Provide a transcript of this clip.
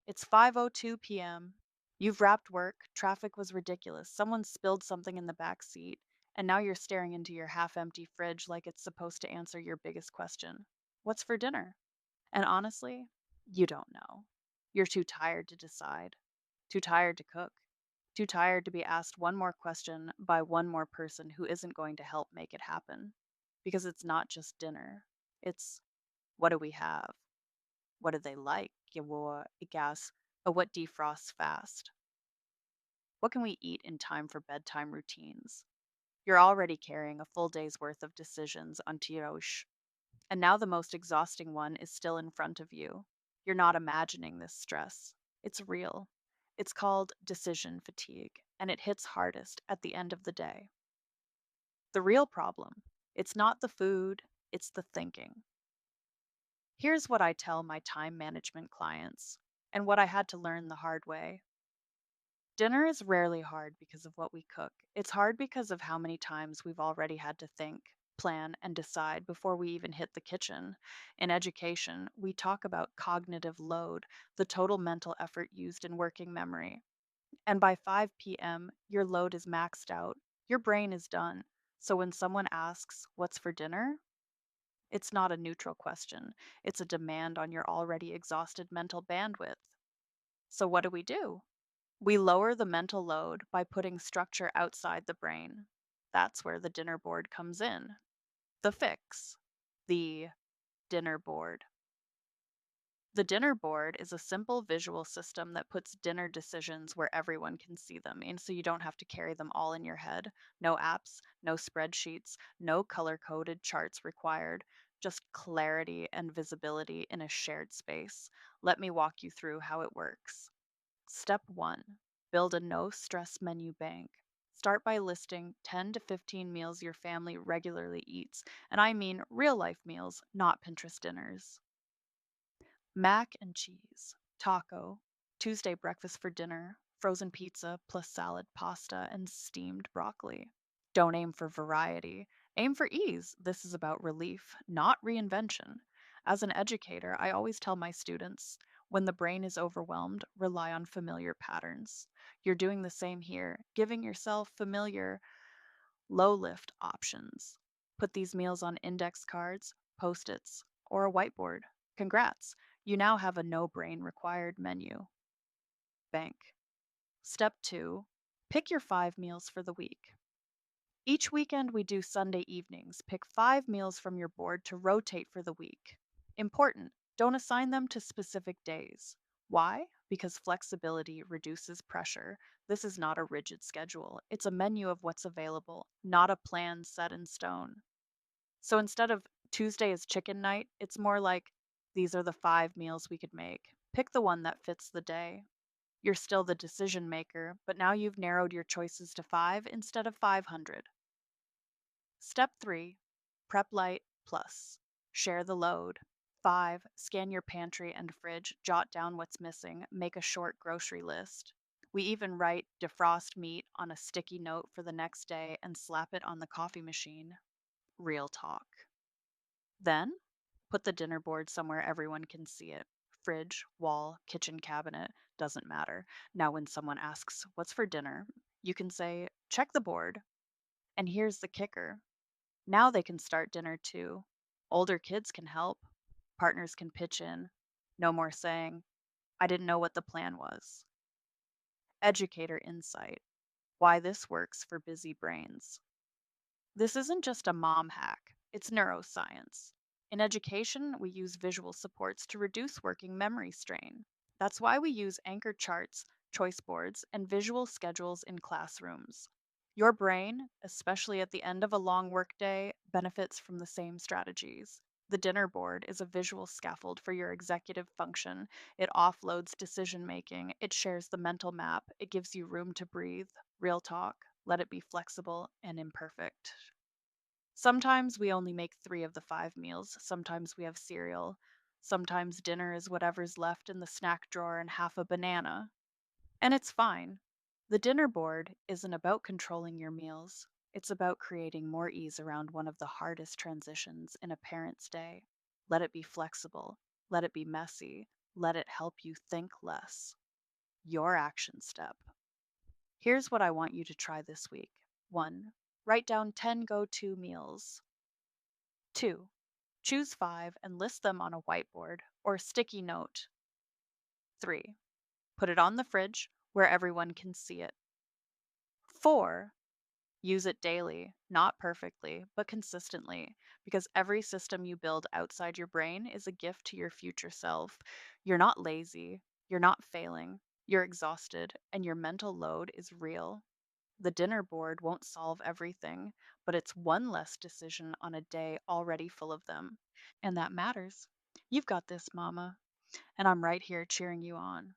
It's 5:02 p.m. You've wrapped work, traffic was ridiculous, someone spilled something in the back seat, and now you're staring into your half-empty fridge like it's supposed to answer your biggest question. What's for dinner? And honestly, you don't know. You're too tired to decide, too tired to cook, too tired to be asked one more question by one more person who isn't going to help make it happen. Because it's not just dinner. It's what do we have? What do they like? Gas. What defrosts fast? What can we eat in time for bedtime routines? You're already carrying a full day's worth of decisions on Tirosh, and now the most exhausting one is still in front of you. You're not imagining this stress. It's real. It's called decision fatigue, and it hits hardest at the end of the day. The real problem, it's not the food, it's the thinking. Here's what I tell my time management clients, and what I had to learn the hard way. Dinner is rarely hard because of what we cook. It's hard because of how many times we've already had to think, plan, and decide before we even hit the kitchen. In education, we talk about cognitive load, the total mental effort used in working memory. And by 5 p.m., your load is maxed out. Your brain is done. So when someone asks, "What's for dinner?" it's not a neutral question. It's a demand on your already exhausted mental bandwidth. So what do? We lower the mental load by putting structure outside the brain. That's where the dinner board comes in. The fix. The dinner board. The dinner board is a simple visual system that puts dinner decisions where everyone can see them, and so you don't have to carry them all in your head. No apps, no spreadsheets, no color coded charts required, just clarity and visibility in a shared space. Let me walk you through how it works. Step 1, build a no stress menu bank. Start by listing 10 to 15 meals your family regularly eats, and I mean real life meals, not Pinterest dinners. Mac and cheese, taco, Tuesday breakfast for dinner, frozen pizza plus salad, pasta, and steamed broccoli. Don't aim for variety, aim for ease. This is about relief, not reinvention. As an educator, I always tell my students when the brain is overwhelmed, rely on familiar patterns. You're doing the same here, giving yourself familiar, low lift options. Put these meals on index cards, post its, or a whiteboard. Congrats! You now have a no brain required menu. Bank. Step 2, pick your 5 meals for the week. Each weekend we do Sunday evenings. Pick 5 meals from your board to rotate for the week. Important, don't assign them to specific days. Why? Because flexibility reduces pressure. This is not a rigid schedule. It's a menu of what's available, not a plan set in stone. So instead of Tuesday is chicken night, it's more like these are the 5 meals we could make. Pick the one that fits the day. You're still the decision maker, but now you've narrowed your choices to 5 instead of 500. Step 3, prep light plus. Share the load. 5, scan your pantry and fridge, jot down what's missing, make a short grocery list. We even write defrost meat on a sticky note for the next day and slap it on the coffee machine. Real talk. Then, put the dinner board somewhere everyone can see it. Fridge, wall, kitchen cabinet, doesn't matter. Now, when someone asks, "What's for dinner?" you can say, "Check the board." And here's the kicker, now they can start dinner too. Older kids can help, partners can pitch in. No more saying, "I didn't know what the plan was." Educator insight, why this works for busy brains. This isn't just a mom hack, it's neuroscience. In education, we use visual supports to reduce working memory strain. That's why we use anchor charts, choice boards, and visual schedules in classrooms. Your brain, especially at the end of a long workday, benefits from the same strategies. The dinner board is a visual scaffold for your executive function. It offloads decision making, it shares the mental map, it gives you room to breathe. Real talk, let it be flexible and imperfect. Sometimes we only make 3 of the 5 meals. Sometimes we have cereal. Sometimes dinner is whatever's left in the snack drawer and half a banana. And it's fine. The dinner board isn't about controlling your meals, it's about creating more ease around one of the hardest transitions in a parent's day. Let it be flexible. Let it be messy. Let it help you think less. Your action step. Here's what I want you to try this week. 1. Write down 10 go to meals. 2. Choose 5 and list them on a whiteboard or sticky note. 3. Put it on the fridge where everyone can see it. 4. Use it daily, not perfectly, but consistently, because every system you build outside your brain is a gift to your future self. You're not lazy, you're not failing, you're exhausted, and your mental load is real. The dinner board won't solve everything, but it's one less decision on a day already full of them. And that matters. You've got this, Mama, and I'm right here cheering you on.